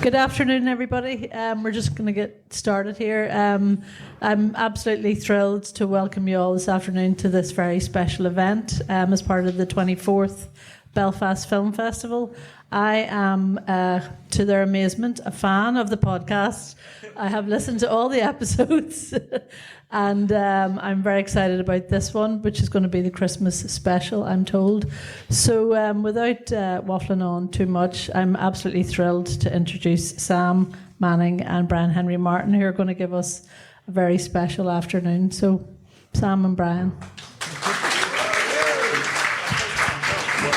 Good afternoon, everybody. We're just going to get started here. I'm absolutely thrilled to welcome you all this afternoon to this very special event as part of the 24th Belfast Film Festival. I am, to their amazement, a fan of the podcast. I have listened to all the episodes and I'm very excited about this one, which is going to be the Christmas special, I'm told. So without waffling on too much, I'm absolutely thrilled to introduce Sam Manning and Brian Henry Martin, who are going to give us a very special afternoon. So, Sam and Brian.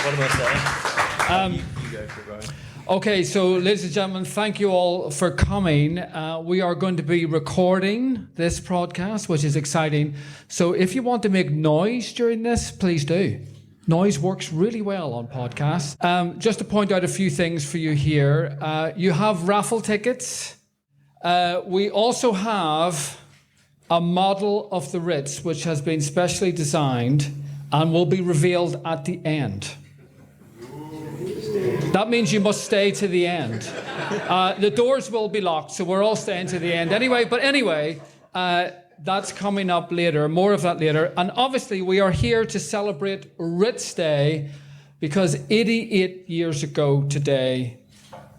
What am I saying? You go for it, Brian. Okay, so ladies and gentlemen, thank you all for coming. We are going to be recording this broadcast, which is exciting. So if you want to make noise during this, please do. Noise works really well on podcasts. Just to point out a few things for you here. You have raffle tickets. We also have a model of the Ritz, which has been specially designed and will be revealed at the end. That means you must stay to the end. The doors will be locked, so we're all staying to the end anyway. But anyway, that's coming up later, more of that later. And obviously, we are here to celebrate Ritz Day because 88 years ago today,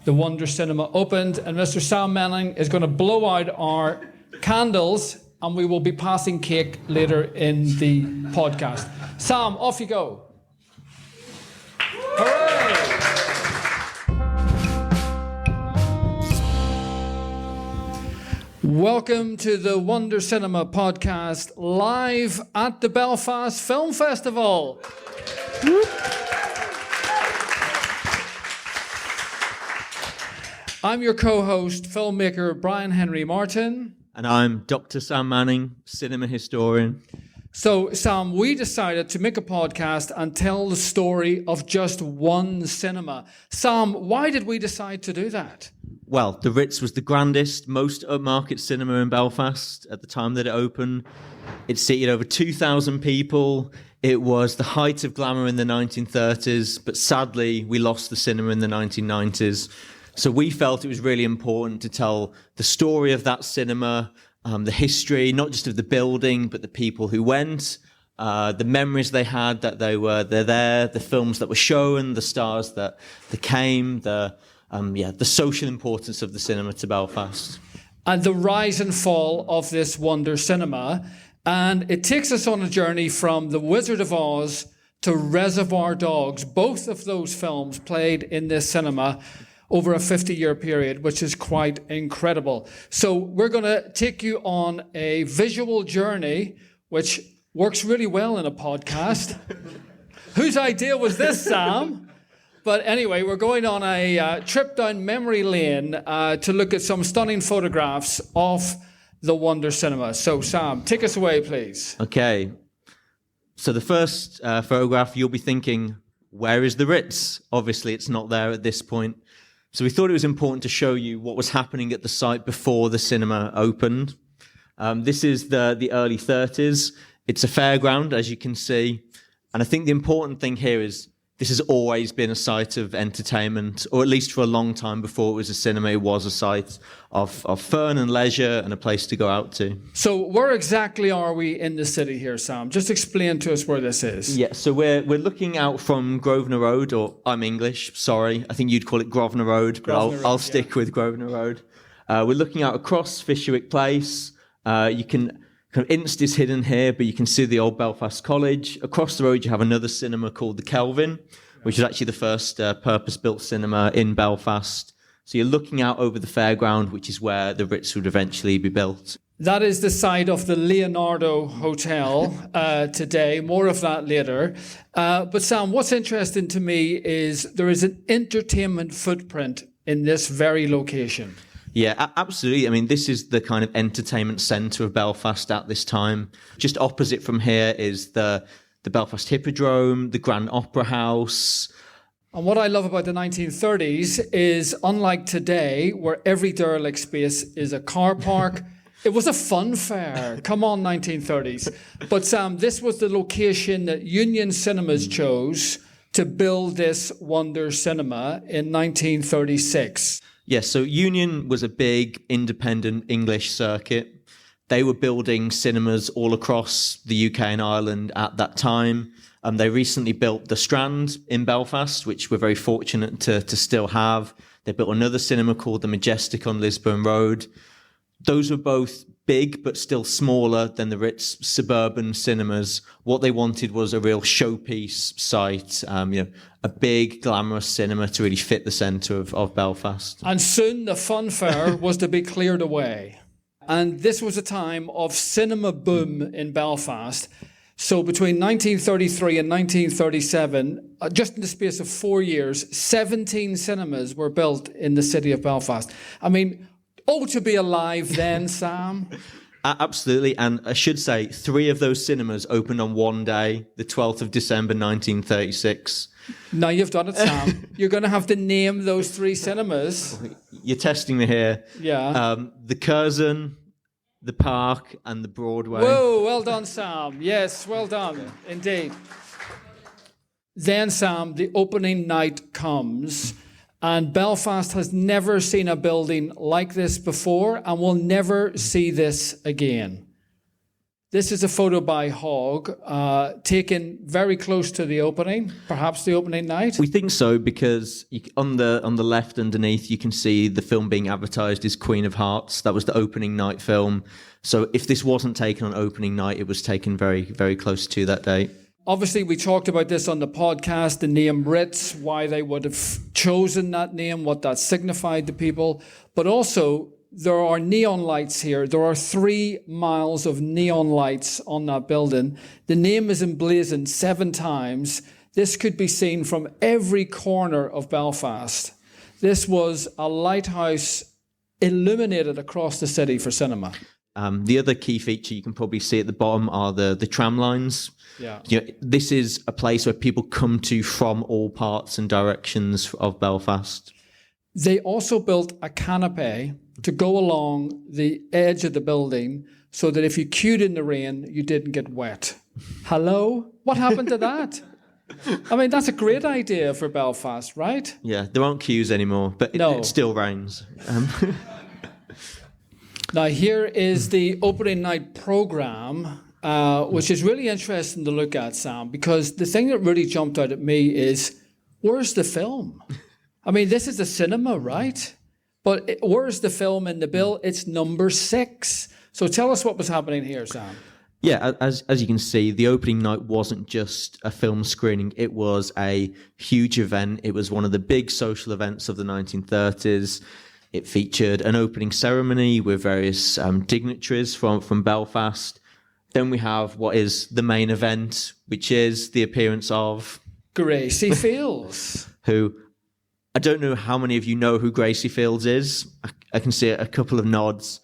the Wonder Cinema opened, and Mr. Sam Manning is going to blow out our candles, and we will be passing cake later in the podcast. Sam, off you go. Hooray! Welcome to the Wonder Cinema podcast, live at the Belfast Film Festival. I'm your co-host, filmmaker Brian Henry Martin. And I'm Dr. Sam Manning, cinema historian. So, Sam, we decided to make a podcast and tell the story of just one cinema. Sam, why did we decide to do that? Well, the Ritz was the grandest, most upmarket cinema in Belfast at the time that it opened. It seated over 2,000 people. It was the height of glamour in the 1930s, but sadly, we lost the cinema in the 1990s. So we felt it was really important to tell the story of that cinema, the history, not just of the building, but the people who went, the memories they had that they're there, the films that were shown, the stars that came, the social importance of the cinema to Belfast. And the rise and fall of this Wonder Cinema. And it takes us on a journey from The Wizard of Oz to Reservoir Dogs. Both of those films played in this cinema over a 50-year period, which is quite incredible. So we're going to take you on a visual journey, which works really well in a podcast. Whose idea was this, Sam? But anyway, we're going on a trip down memory lane to look at some stunning photographs of the Wonder Cinema. So, Sam, take us away, please. Okay. So the first photograph, you'll be thinking, where is the Ritz? Obviously, it's not there at this point. So we thought it was important to show you what was happening at the site before the cinema opened. This is the early 30s. It's a fairground, as you can see. And I think the important thing here is this has always been a site of entertainment, or at least for a long time before it was a cinema, it was a site of fun and leisure and a place to go out to. So where exactly are we in the city here, Sam? Just explain to us where this is. Yeah, so we're looking out from Grosvenor Road, or I'm English, sorry. I think you'd call it Grosvenor Road, but I'll stick with Grosvenor Road. We're looking out across Fisherwick Place. You can... Kind of Inst is hidden here, but you can see the old Belfast College. Across the road, you have another cinema called the Kelvin, which is actually the first purpose-built cinema in Belfast. So you're looking out over the fairground, which is where the Ritz would eventually be built. That is the site of the Leonardo Hotel today. More of that later. But Sam, what's interesting to me is there is an entertainment footprint in this very location. Yeah, absolutely. I mean, this is the kind of entertainment centre of Belfast at this time. Just opposite from here is the Belfast Hippodrome, the Grand Opera House. And what I love about the 1930s is, unlike today, where every derelict space is a car park, it was a fun fair. Come on, 1930s. But Sam, this was the location that Union Cinemas chose to build this Wonder Cinema in 1936? Yes, so Union was a big independent English circuit. They were building cinemas all across the UK and Ireland at that time. They recently built the Strand in Belfast, which we're very fortunate to still have. They built another cinema called the Majestic on Lisburn Road. Those were both big, but still smaller than the Ritz suburban cinemas. What they wanted was a real showpiece site, a big, glamorous cinema to really fit the centre of Belfast. And soon the funfair was to be cleared away. And this was a time of cinema boom in Belfast. So between 1933 and 1937, just in the space of 4 years, 17 cinemas were built in the city of Belfast. I mean, to be alive then, Sam. Absolutely. And I should say 3 of those cinemas opened on one day, the 12th of December, 1936. Now you've done it, Sam. You're going to have to name those 3 cinemas. You're testing me here. Yeah. The Curzon, the Park, and the Broadway. Whoa, well done, Sam. Yes, well done, indeed. Then, Sam, the opening night comes, and Belfast has never seen a building like this before and will never see this again. This is a photo by Hogg, taken very close to the opening, perhaps the opening night. We think so because on the left underneath you can see the film being advertised as Queen of Hearts. That was the opening night film. So if this wasn't taken on opening night, it was taken very, very close to that date. Obviously, we talked about this on the podcast, the name Ritz, why they would have chosen that name, what that signified to people. But also, there are neon lights here. There are 3 miles of neon lights on that building. The name is emblazoned 7 times. This could be seen from every corner of Belfast. This was a lighthouse illuminated across the city for cinema. The other key feature you can probably see at the bottom are the tram lines. Yeah. This is a place where people come to from all parts and directions of Belfast. They also built a canopy to go along the edge of the building so that if you queued in the rain, you didn't get wet. Hello? What happened to that? I mean, that's a great idea for Belfast, right? Yeah, there aren't queues anymore, but it still rains. Now, here is the opening night programme, which is really interesting to look at, Sam, because the thing that really jumped out at me is, where's the film? I mean, this is a cinema, right? But where's the film in the bill? It's number 6. So tell us what was happening here, Sam. Yeah, as you can see, the opening night wasn't just a film screening. It was a huge event. It was one of the big social events of the 1930s. It featured an opening ceremony with various dignitaries from Belfast. Then we have what is the main event, which is the appearance of Gracie Fields. Who, I don't know how many of you know who Gracie Fields is. I can see a couple of nods.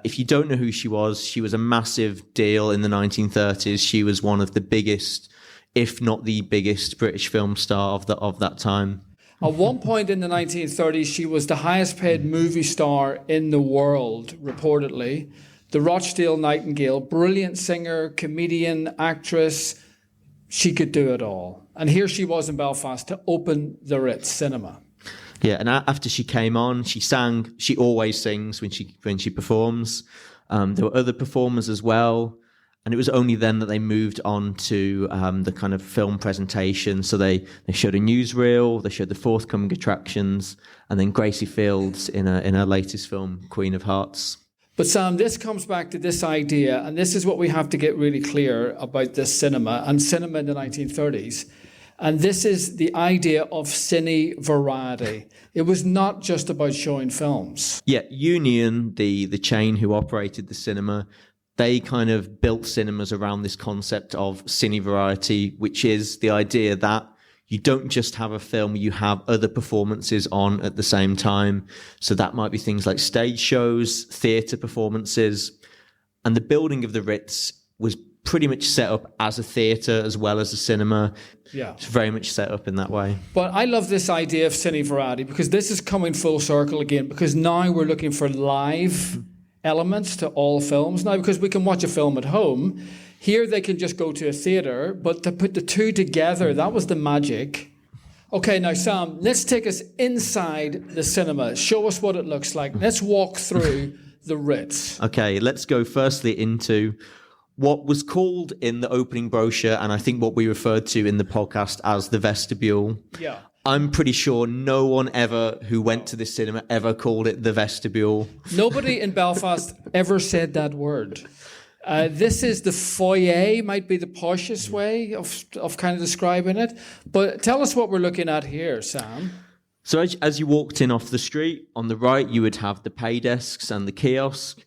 If you don't know who she was a massive deal in the 1930s. She was one of the biggest, if not the biggest, British film star of that time. At one point in the 1930s, she was the highest paid movie star in the world, reportedly. The Rochdale Nightingale, brilliant singer, comedian, actress. She could do it all. And here she was in Belfast to open the Ritz Cinema. Yeah, and after she came on, she sang. She always sings when she performs. There were other performers as well. And it was only then that they moved on to the kind of film presentation. So they showed a newsreel, they showed the forthcoming attractions, and then Gracie Fields in her latest film, Queen of Hearts. But Sam, this comes back to this idea, and this is what we have to get really clear about this cinema and cinema in the 1930s. And this is the idea of cine variety. It was not just about showing films. Yeah, Union, the chain who operated the cinema, they kind of built cinemas around this concept of cine variety, which is the idea that you don't just have a film, you have other performances on at the same time. So that might be things like stage shows, theatre performances. And the building of the Ritz was pretty much set up as a theatre as well as a cinema. Yeah. It's very much set up in that way. But I love this idea of cine variety because this is coming full circle again, because now we're looking for live elements to all films. Now, because we can watch a film at home, here they can just go to a theatre, but to put the two together, that was the magic. Okay, now Sam, let's take us inside the cinema. Show us what it looks like. Let's walk through the Ritz. Okay, let's go firstly into what was called in the opening brochure, and I think what we referred to in the podcast as the vestibule. Yeah. I'm pretty sure no one ever who went to this cinema ever called it the vestibule. Nobody in Belfast ever said that word. This is the foyer, might be the poshest way of kind of describing it. But tell us what we're looking at here, Sam. So as you walked in off the street, on the right you would have the pay desks and the kiosk.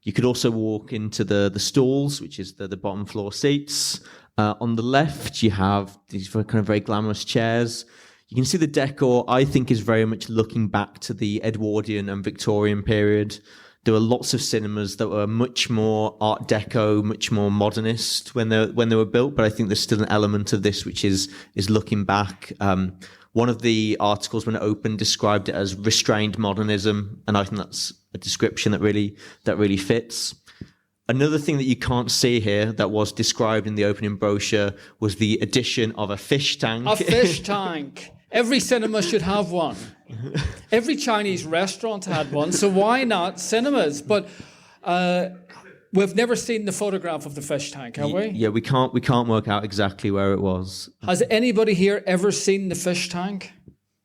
You could also walk into the stalls, which is the bottom floor seats. On the left you have these kind of very glamorous chairs. You can see the decor, I think, is very much looking back to the Edwardian and Victorian period. There were lots of cinemas that were much more Art Deco, much more modernist when they were built, but I think there's still an element of this which is looking back. One of the articles when it opened described it as restrained modernism, and I think that's a description that really fits. Another thing that you can't see here that was described in the opening brochure was the addition of a fish tank. A fish tank. Every cinema should have one. Every Chinese restaurant had one, so why not cinemas? But we've never seen the photograph of the fish tank, have we? Yeah, we can't work out exactly where it was. Has anybody here ever seen the fish tank?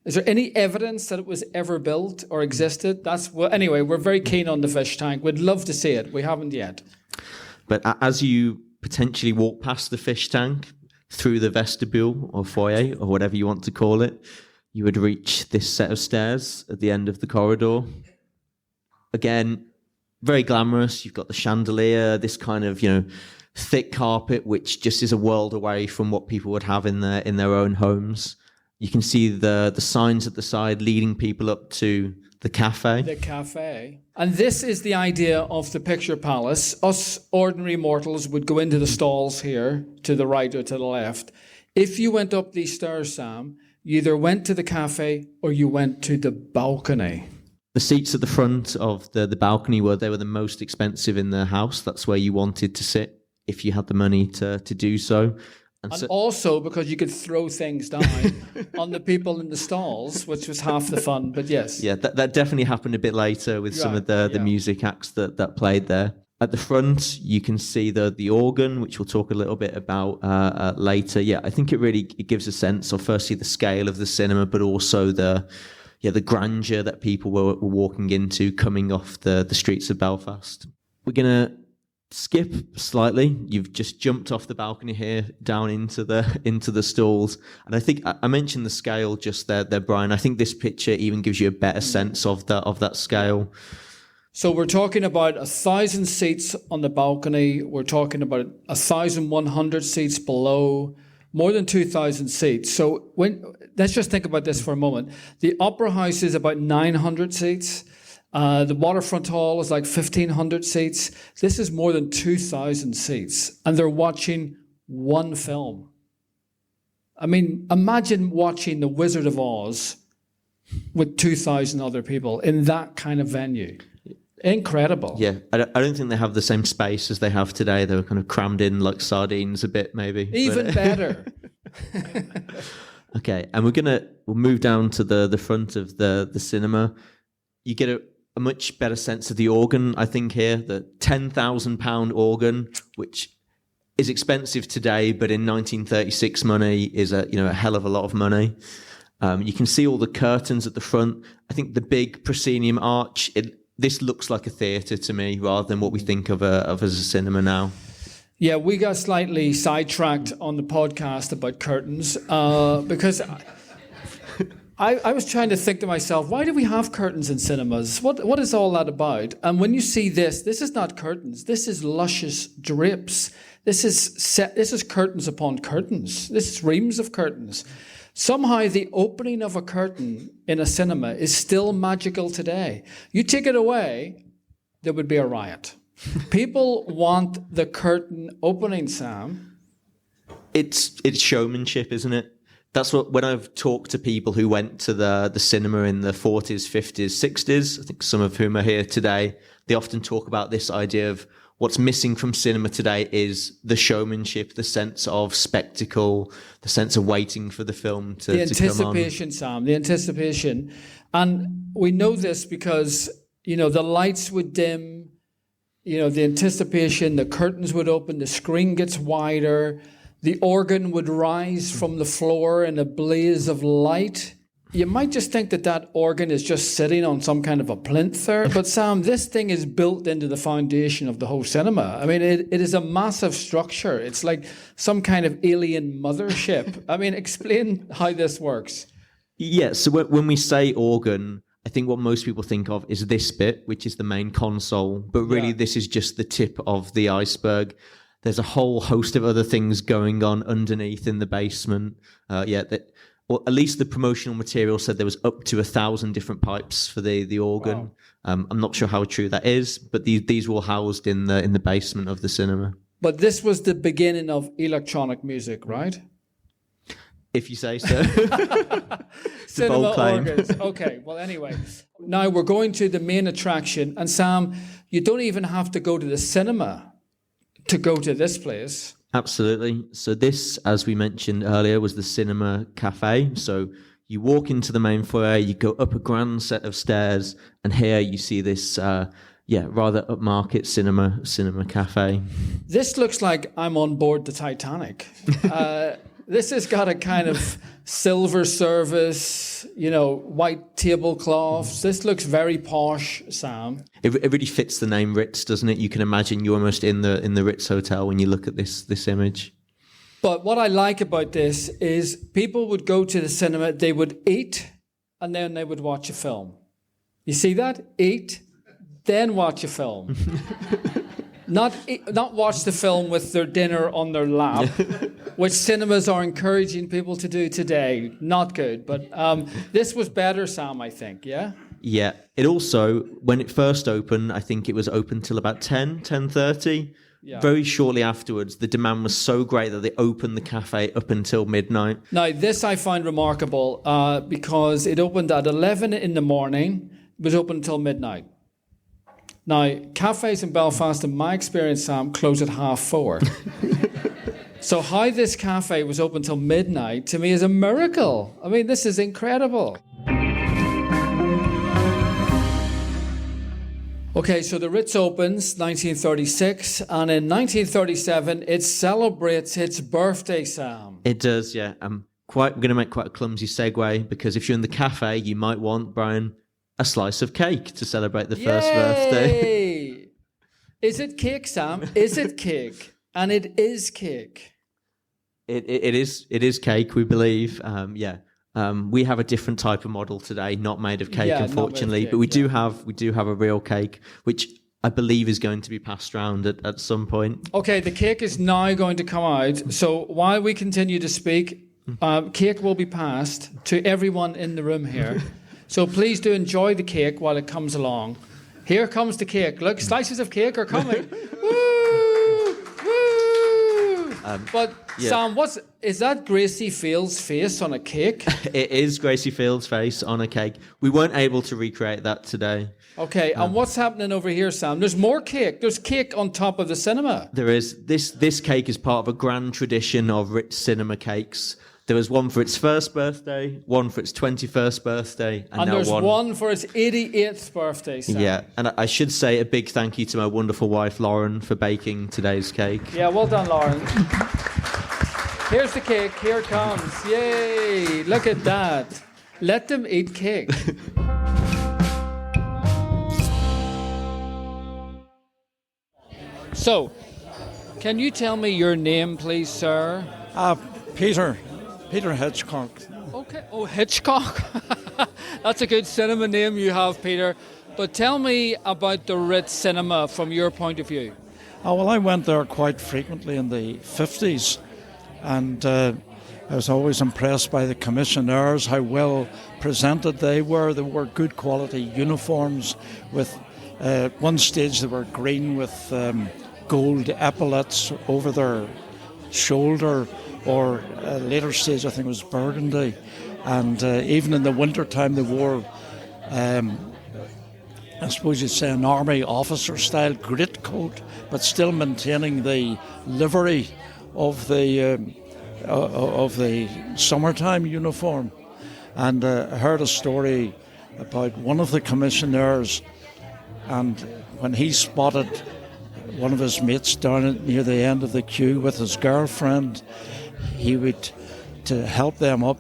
Is there any evidence that it was ever built or existed? Anyway, we're very keen on the fish tank. We'd love to see it. We haven't yet. But as you potentially walk past the fish tank, through the vestibule or foyer or whatever you want to call it, you would reach this set of stairs at the end of the corridor. Again, very glamorous. You've got the chandelier, this kind of, thick carpet, which just is a world away from what people would have in their own homes. You can see the signs at the side leading people up to the cafe. The cafe. And this is the idea of the picture palace. Us ordinary mortals would go into the stalls here, to the right or to the left. If you went up these stairs, Sam, you either went to the cafe or you went to the balcony. The seats at the front of the balcony were the most expensive in the house. That's where you wanted to sit if you had the money to do so. And also because you could throw things down on the people in the stalls, which was half the fun, but yes. Yeah, that definitely happened a bit later with some of the music acts that played there. At the front, you can see the organ, which we'll talk a little bit about later. Yeah, I think it gives a sense of firstly the scale of the cinema, but also the grandeur that people were walking into coming off the streets of Belfast. We're going to skip slightly. You've just jumped off the balcony here down into the stalls, and I think I mentioned the scale just there, Brian. I think this picture even gives you a better sense of that scale. So we're talking about 1,000 seats on the balcony. We're talking about 1,100 seats below, more than 2,000 seats. So let's just think about this for a moment. The Opera House is about 900 seats. The Waterfront Hall is like 1,500 seats. This is more than 2,000 seats. And they're watching one film. I mean, imagine watching The Wizard of Oz with 2,000 other people in that kind of venue. Incredible. Yeah, I don't think they have the same space as they have today. They were kind of crammed in like sardines a bit, maybe. Even better. Okay, and we'll move down to the front of the cinema. You get a much better sense of the organ, I think, here. The £10,000 organ, which is expensive today, but in 1936 money is a hell of a lot of money. You can see all the curtains at the front. I think the big proscenium arch, this looks like a theatre to me rather than what we think of as a cinema now. Yeah, we got slightly sidetracked on the podcast about curtains because I was trying to think to myself, why do we have curtains in cinemas? What is all that about? And when you see this is not curtains. This is luscious drapes. This is curtains upon curtains. This is reams of curtains. Somehow the opening of a curtain in a cinema is still magical today. You take it away, there would be a riot. People want the curtain opening, Sam. It's showmanship, isn't it? That's when I've talked to people who went to the cinema in the 40s, 50s, 60s, I think some of whom are here today, they often talk about this idea of what's missing from cinema today is the showmanship, the sense of spectacle, the sense of waiting for the film to come on. The anticipation, Sam, the anticipation. And we know this because, the lights would dim, the anticipation, the curtains would open, the screen gets wider, the organ would rise from the floor in a blaze of light. You might just think that organ is just sitting on some kind of a plinth there. But Sam, this thing is built into the foundation of the whole cinema. I mean, it is a massive structure. It's like some kind of alien mothership. I mean, explain how this works. Yeah, so when we say organ, I think what most people think of is this bit, which is the main console. But really, this is just the tip of the iceberg. There's a whole host of other things going on underneath in the basement. Or at least the promotional material said there was up to 1,000 different pipes for the organ. Wow. I'm not sure how true that is, but these were housed in the basement of the cinema. But this was the beginning of electronic music, right? If you say so. Cinema organs. Okay, well, anyway. Now we're going to the main attraction. And Sam, you don't even have to go to the cinema to go to this place. Absolutely. So this, as we mentioned earlier, was the Cinema Cafe. So you walk into the main foyer, you go up a grand set of stairs, and here you see this, rather upmarket cinema cafe. This looks like I'm on board the Titanic. This has got a kind of silver service, white tablecloths. This looks very posh, Sam. It really fits the name Ritz, doesn't it? You can imagine you're almost in the Ritz hotel when you look at this image. But what I like about this is people would go to the cinema, they would eat, and then they would watch a film. You see that? Eat, then watch a film. Not watch the film with their dinner on their lap, which cinemas are encouraging people to do today. Not good, but this was better, Sam, I think, yeah? Yeah. It also, when it first opened, I think it was open till about 10:30. Yeah. Very shortly afterwards, the demand was so great that they opened the cafe up until midnight. Now, this I find remarkable because it opened at 11 in the morning. It was open until midnight. Now, cafes in Belfast, in my experience, Sam, close at 4:30. So how this cafe was open till midnight, to me, is a miracle. I mean, this is incredible. Okay, so the Ritz opens 1936, and in 1937, it celebrates its birthday, Sam. It does, yeah. I'm going to make quite a clumsy segue, because if you're in the cafe, you might want, Brian, a slice of cake to celebrate the first birthday. Is it cake, Sam? Is it cake? And it is cake. It is cake, we believe. We have a different type of model today, not made of cake, unfortunately. But we do have a real cake, which I believe is going to be passed around at some point. Okay, the cake is now going to come out. So while we continue to speak, cake will be passed to everyone in the room here. So please do enjoy the cake while it comes along. Here comes the cake. Look, slices of cake are coming. Woo! Woo! Sam, is that Gracie Field's face on a cake? It is Gracie Field's face on a cake. We weren't able to recreate that today. Okay, and what's happening over here, Sam? There's more cake. There's cake on top of the cinema. There is. This cake is part of a grand tradition of Ritz cinema cakes. There was one for its first birthday, one for its 21st birthday, and now there's one for its 88th birthday, Sam. Yeah, and I should say a big thank you to my wonderful wife, Lauren, for baking today's cake. Yeah, well done, Lauren. Here's the cake. Here it comes. Yay! Look at that. Let them eat cake. So, can you tell me your name, please, sir? Peter Hitchcock. Okay. Oh, Hitchcock. That's a good cinema name you have, Peter. But tell me about the Ritz Cinema from your point of view. Well, I went there quite frequently in the 50s, and I was always impressed by the commissionaires, how well presented they were. They wore good quality uniforms. With one stage they were green with gold epaulets over their shoulder, or a later stage I think it was burgundy, and even in the winter time they wore I suppose you'd say, an army officer style greatcoat, but still maintaining the livery of the summertime uniform. And I heard a story about one of the commissioners, and when he spotted one of his mates down near the end of the queue with his girlfriend, he would, to help them up,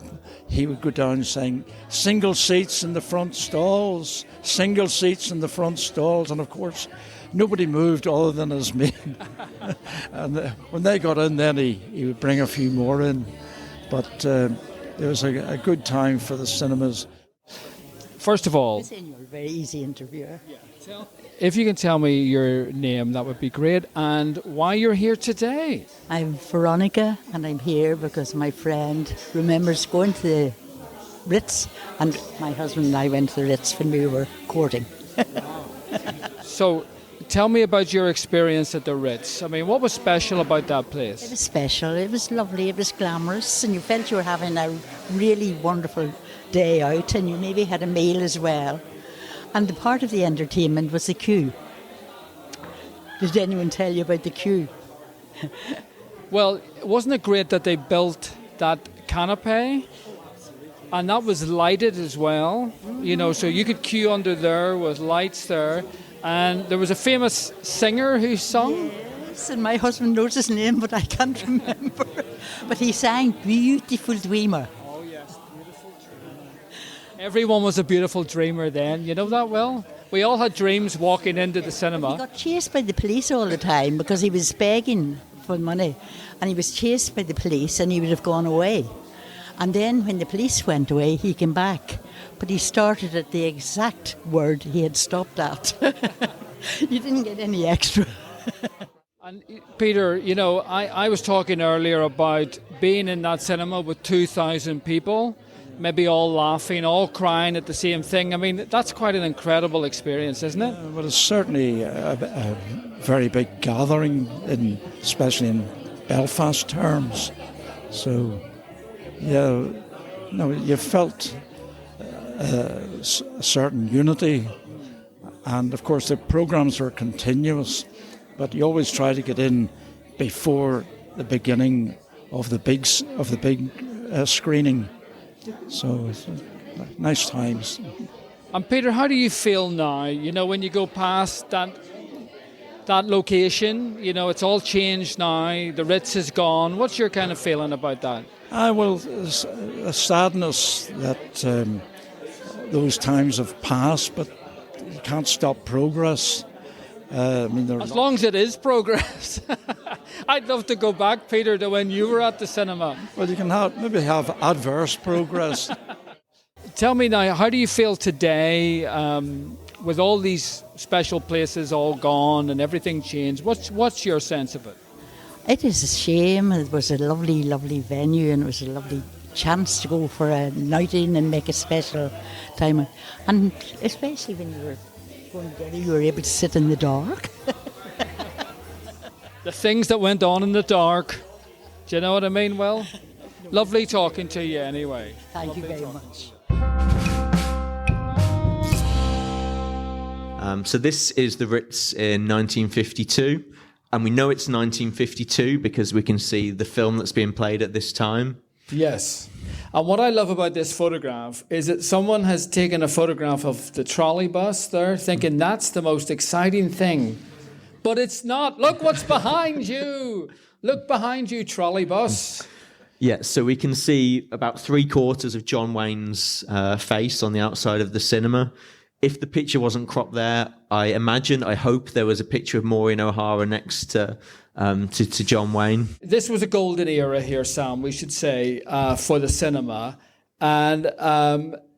he would go down saying, "Single seats in the front stalls, single seats in the front stalls." And of course, nobody moved other than his mate. And when they got in, then he would bring a few more in. But it was a good time for the cinemas. First of all, You're a very easy interviewer. if you can tell me your name, that would be great, and why you're here today. I'm Veronica, and I'm here because my friend remembers going to the Ritz, and my husband and I went to the Ritz when we were courting. So, tell me about your experience at the Ritz. I mean, what was special about that It place? was special, it was lovely, it was glamorous, and you felt you were having a really wonderful day out, and you maybe had a meal as well. And the part of the entertainment was the queue. Did anyone tell you about the queue? Well, wasn't it great that they built that canopy? And that was lighted as well, you know, so you could queue under there with lights there. And there was a famous singer who sung. Yes, and my husband knows his name, but I can't remember. But he sang "Beautiful Dreamer." Everyone was a beautiful dreamer then, you know that well? We all had dreams walking into the He cinema. got chased by the police all the time because he was begging for money. And he was chased by the police and he would have gone away. And then when the police went away, he came back. But he started at the exact word he had stopped at. You didn't get any extra. And Peter, you know, I was talking earlier about being in that cinema with 2,000 people, maybe all laughing, all crying at the same thing. I mean, that's quite an incredible experience, isn't it? Well, it's certainly a very big gathering, especially in Belfast terms. So, yeah, no, you felt a certain unity, and of course the programs were continuous, but you always try to get in before the beginning of the big screening. So it's nice times. And Peter, how do you feel now? You know, when you go past that location, you know, it's all changed now. The Ritz is gone. What's your kind of feeling about that? Well, a sadness that those times have passed, but you can't stop progress. I mean, As long as it is progress. I'd love to go back, Peter, to when you were at the cinema. well, you can maybe have adverse progress. Tell me now, how do you feel today with all these special places all gone and everything changed? What's your sense of it? It is a shame. It was a lovely, lovely venue, and it was a lovely chance to go for a night in and make a special time. And especially when you were going together, you were able to sit in the dark. The things that went on in the dark. Do you know what I mean? Well, lovely talking to you anyway. Thank you very much. So this is the Ritz in 1952. And we know it's 1952 because we can see the film that's being played at this time. Yes. And what I love about this photograph is that someone has taken a photograph of the trolley bus there, thinking that's the most exciting thing. But it's not. Look what's behind you. Look behind you, trolley bus. Yeah, so we can see about 3/4 of John Wayne's face on the outside of the cinema. If the picture wasn't cropped there, I hope there was a picture of Maureen O'Hara next to John Wayne. This was a golden era here, Sam, we should say, for the cinema. And,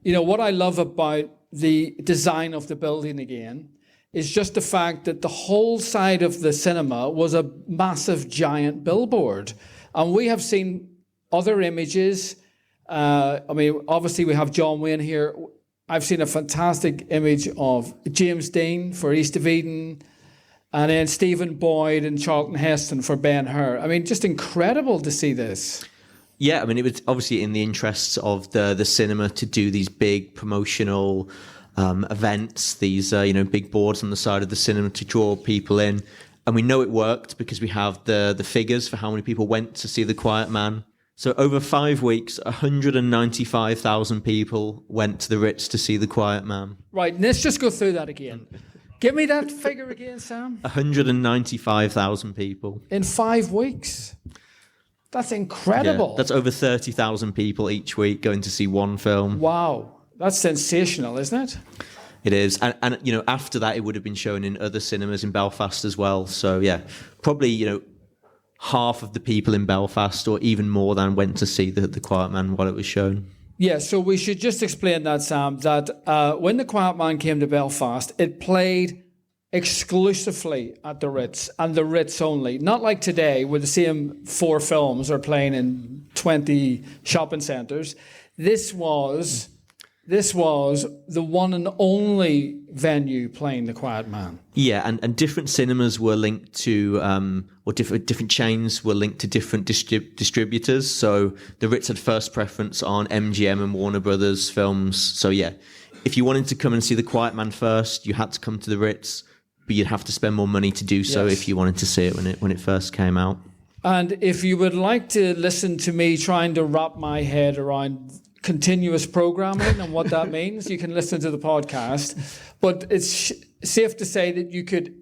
you know, what I love about the design of the building again is just the fact that the whole side of the cinema was a massive, giant billboard. And we have seen other images. I mean, obviously we have John Wayne here. I've seen a fantastic image of James Dean for East of Eden, and then Stephen Boyd and Charlton Heston for Ben-Hur. I mean, just incredible to see this. Yeah, I mean, it was obviously in the interests of the cinema to do these big promotional events, these big boards on the side of the cinema to draw people in. And we know it worked because we have the figures for how many people went to see The Quiet Man. So over 5 weeks, 195,000 people went to the Ritz to see The Quiet Man. Right, let's just go through that again. Give me that figure again, Sam. 195,000 people. In 5 weeks? That's incredible. Yeah, that's over 30,000 people each week going to see one film. Wow. That's sensational, isn't it? It is. And after that, it would have been shown in other cinemas in Belfast as well. So, yeah, probably, half of the people in Belfast or even more than went to see the Quiet Man while it was shown. Yeah, so we should just explain that, Sam, that when The Quiet Man came to Belfast, it played exclusively at the Ritz and the Ritz only. Not like today where the same 4 films are playing in 20 shopping centres. This was the one and only venue playing The Quiet Man. Yeah, and different cinemas were linked to, or different chains were linked to different distributors. So the Ritz had first preference on MGM and Warner Brothers films. So yeah, if you wanted to come and see The Quiet Man first, you had to come to the Ritz, but you'd have to spend more money to do so if you wanted to see it when it first came out. And if you would like to listen to me trying to wrap my head around continuous programming and what that means, you can listen to the podcast. But it's safe to say that you could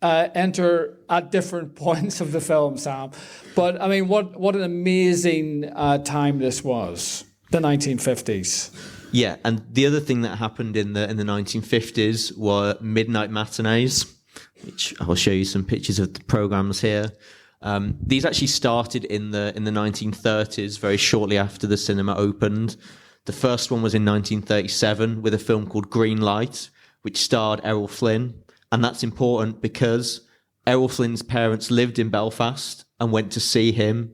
enter at different points of the film, Sam. But I mean, what an amazing time this was, the 1950s. Yeah, and the other thing that happened in the 1950s were midnight matinees, which I'll show you some pictures of the programs here. These actually started in the 1930s, very shortly after the cinema opened. The first one was in 1937 with a film called Green Light, which starred Errol Flynn. And that's important because Errol Flynn's parents lived in Belfast and went to see him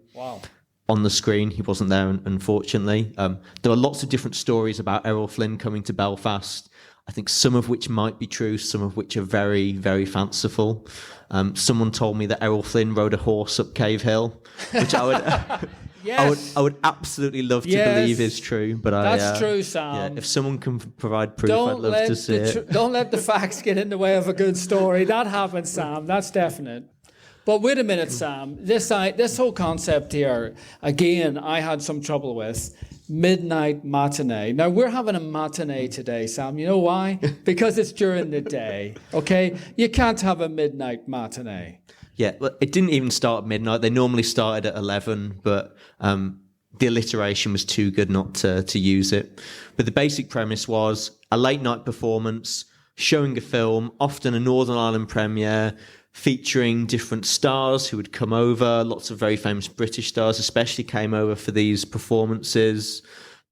on the screen. He wasn't there, unfortunately. There are lots of different stories about Errol Flynn coming to Belfast. I think some of which might be true, some of which are very, very fanciful. Someone told me that Errol Flynn rode a horse up Cave Hill, which I would, I would absolutely love to believe is true. But that's true, Sam. Yeah, if someone can provide proof, I'd love to see it. Don't let the facts get in the way of a good story. That happened, Sam. That's definite. But wait a minute, Sam. This whole concept here, again, I had some trouble with. Midnight matinee. Now, we're having a matinee today, Sam. You know why? Because it's during the day, okay? You can't have a midnight matinee. Yeah, well, it didn't even start at midnight. They normally started at 11, but the alliteration was too good not to use it. But the basic premise was a late night performance, showing a film, often a Northern Ireland premiere, featuring different stars who would come over. Lots of very famous British stars especially came over for these performances.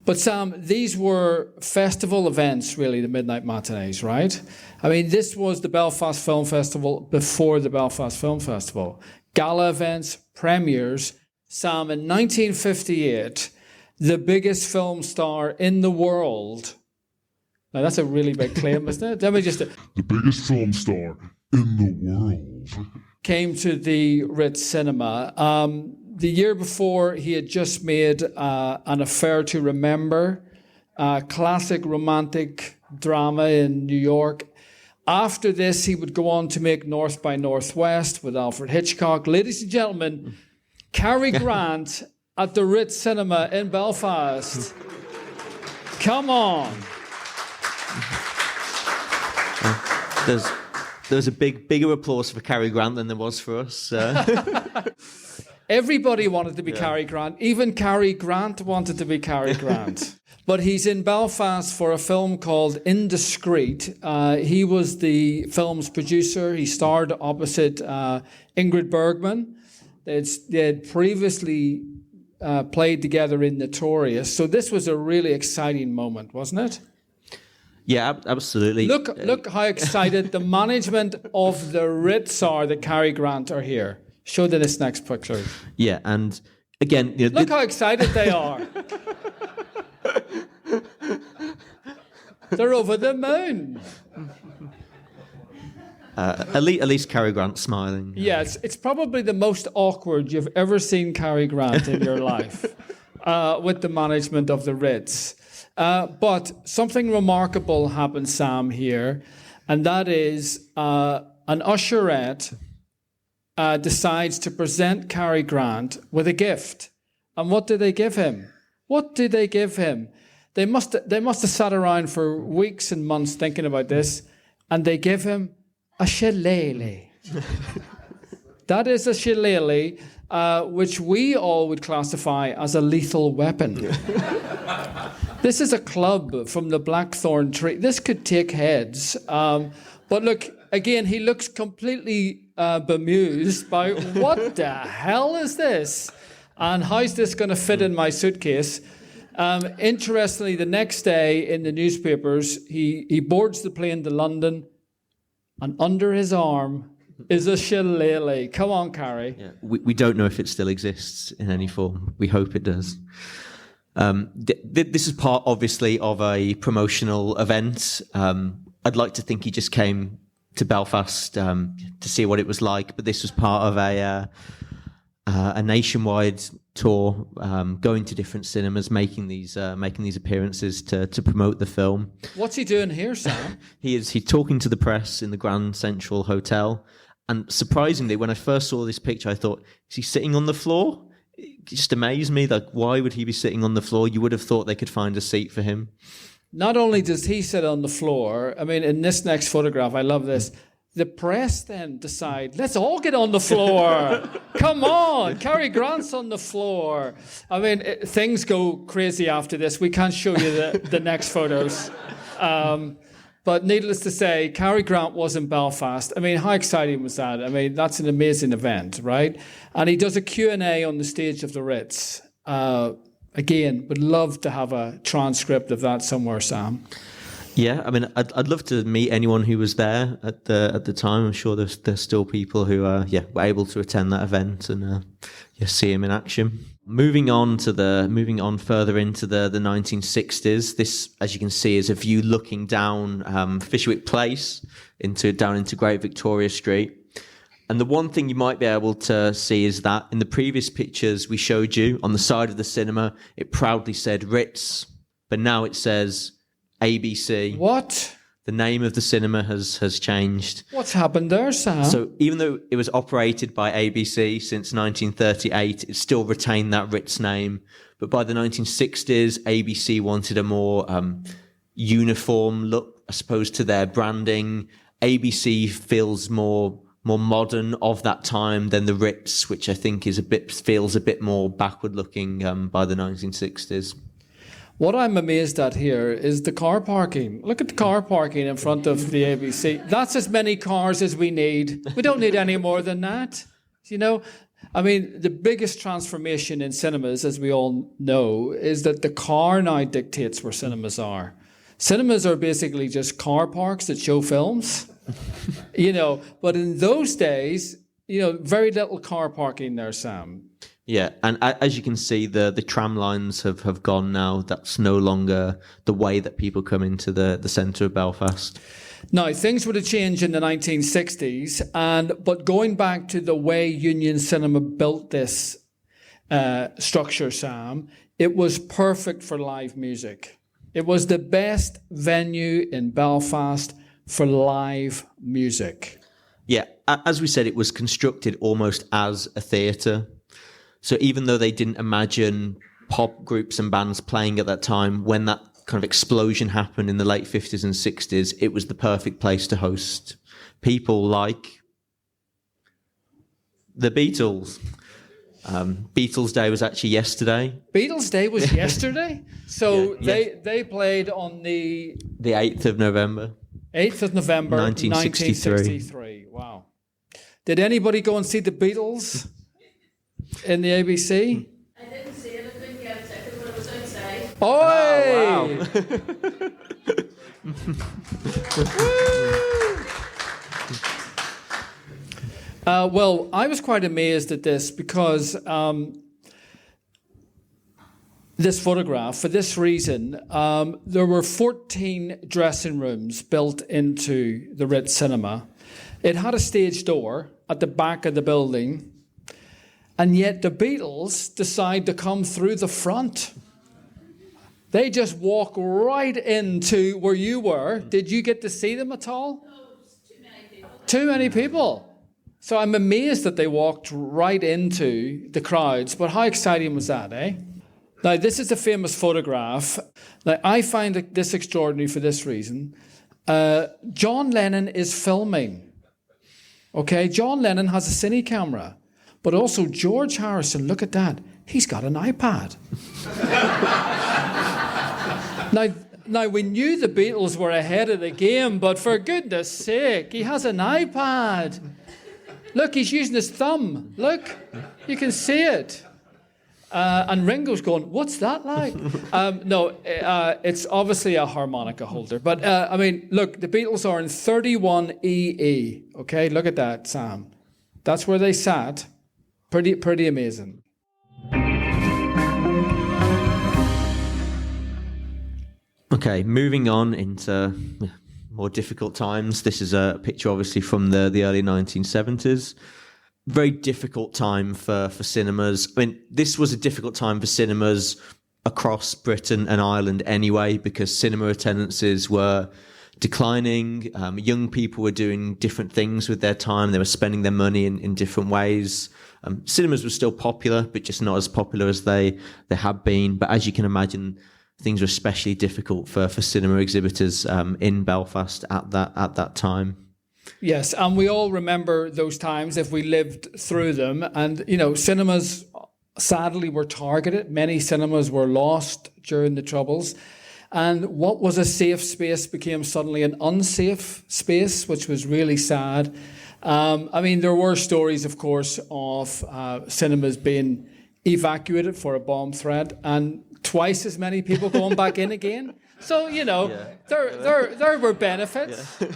But Sam, these were festival events, really, the midnight matinees, right? I mean, this was the Belfast Film Festival before the Belfast Film Festival. Gala events, premieres. Sam, in 1958, the biggest film star in the world. Now, that's a really big claim, isn't it? Let me just... The biggest film star in the world came to the Ritz Cinema. The year before, he had just made An Affair to Remember, a classic romantic drama in New York. After this, he would go on to make North by Northwest with Alfred Hitchcock. Ladies and gentlemen, Cary Grant at the Ritz Cinema in Belfast. Come on. There was a bigger applause for Cary Grant than there was for us. Everybody wanted to be Cary Grant. Even Cary Grant wanted to be Cary Grant. But he's in Belfast for a film called Indiscreet. He was the film's producer. He starred opposite Ingrid Bergman. They had previously played together in Notorious. So this was a really exciting moment, wasn't it? Yeah, absolutely. Look how excited the management of the Ritz are that Cary Grant are here. Show them this next picture. Yeah, and again... Look how excited they are. They're over the moon. At least Cary Grant's smiling. Yes, it's probably the most awkward you've ever seen Cary Grant in your life with the management of the Ritz. But something remarkable happened, Sam, here, and that is an usherette decides to present Cary Grant with a gift. And what do they give him? What do they give him? They must have sat around for weeks and months thinking about this, and they give him a shillelagh. That is a shillelagh, which we all would classify as a lethal weapon. This is a club from the blackthorn tree. This could take heads. But look, again, he looks completely bemused by, what the hell is this? And how's this going to fit in my suitcase? Interestingly, the next day in the newspapers, he boards the plane to London, and under his arm is a shillelagh. Come on, Cary. Yeah, we don't know if it still exists in any form. We hope it does. This is part, obviously, of a promotional event. I'd like to think he just came to Belfast to see what it was like, but this was part of a nationwide tour, going to different cinemas, making these appearances to promote the film. What's he doing here, Sam? He's talking to the press in the Grand Central Hotel, and surprisingly, when I first saw this picture, I thought, is he sitting on the floor? It just amazed me. Like, why would he be sitting on the floor? You would have thought they could find a seat for him. Not only does he sit on the floor, I mean, in this next photograph, I love this. The press then decide, let's all get on the floor. Come on, Cary Grant's on the floor. I mean, things go crazy after this. We can't show you the next photos. But needless to say, Cary Grant was in Belfast. I mean, how exciting was that? I mean, that's an amazing event, right? And he does a Q&A on the stage of the Ritz. Again, would love to have a transcript of that somewhere, Sam. Yeah, I mean, I'd love to meet anyone who was there at the time. I'm sure there's still people who were able to attend that event and see him in action. Moving on further into the 1960s. This, as you can see, is a view looking down Fisherwick Place down into Great Victoria Street. And the one thing you might be able to see is that in the previous pictures we showed you on the side of the cinema, it proudly said Ritz, but now it says ABC. What? The name of the cinema has changed. What's happened there, Sam? So even though it was operated by ABC since 1938, it still retained that Ritz name. But by the 1960s, ABC wanted a more uniform look, I suppose, to their branding. ABC feels more modern of that time than the Ritz, which I think feels a bit more backward looking by the 1960s. What I'm amazed at here is the car parking. Look at the car parking in front of the ABC. That's as many cars as we need. We don't need any more than that. You know, I mean, the biggest transformation in cinemas, as we all know, is that the car now dictates where cinemas are. Cinemas are basically just car parks that show films, but in those days, very little car parking there, Sam. Yeah, and as you can see, the tram lines have gone now. That's no longer the way that people come into the centre of Belfast. Now, things would have changed in the 1960s, but going back to the way Union Cinema built this structure, Sam, it was perfect for live music. It was the best venue in Belfast for live music. Yeah, as we said, it was constructed almost as a theatre. So even though they didn't imagine pop groups and bands playing at that time, when that kind of explosion happened in the late 50s and 60s, it was the perfect place to host people like the Beatles. Beatles Day was actually yesterday. Beatles Day was yesterday? So they played on the 8th of November. 8th of November, 1963. Wow. Did anybody go and see the Beatles in the ABC? I didn't see it. I couldn't get a ticket, but it was outside. Oh, wow. Well, I was quite amazed at this because this photograph, for this reason, there were 14 dressing rooms built into the Ritz Cinema. It had a stage door at the back of the building, and yet the Beatles decide to come through the front. They just walk right into where you were. Did you get to see them at all? No, it's too many people. Too many people. So I'm amazed that they walked right into the crowds. But how exciting was that, eh? Now, this is a famous photograph. Now, I find this extraordinary for this reason. John Lennon is filming. Okay, John Lennon has a cine camera. But also George Harrison, look at that. He's got an iPad. Now, we knew the Beatles were ahead of the game, but for goodness sake, he has an iPad. Look, he's using his thumb. Look, you can see it. And Ringo's going, what's that like? It's obviously a harmonica holder. But, I mean, look, the Beatles are in 31 EE. Okay, look at that, Sam. That's where they sat. Pretty amazing. Okay, moving on into more difficult times. This is a picture, obviously, from the early 1970s. Very difficult time for cinemas. I mean, this was a difficult time for cinemas across Britain and Ireland anyway, because cinema attendances were declining. Young people were doing different things with their time. They were spending their money in different ways. Cinemas were still popular, but just not as popular as they had been. But as you can imagine, things were especially difficult for cinema exhibitors in Belfast at that time. Yes, and we all remember those times if we lived through them. And, you know, cinemas sadly were targeted. Many cinemas were lost during the Troubles. And what was a safe space became suddenly an unsafe space, which was really sad. I mean, there were stories, of course, of cinemas being evacuated for a bomb threat and twice as many people going back in again. So, you know, there were benefits. Yeah.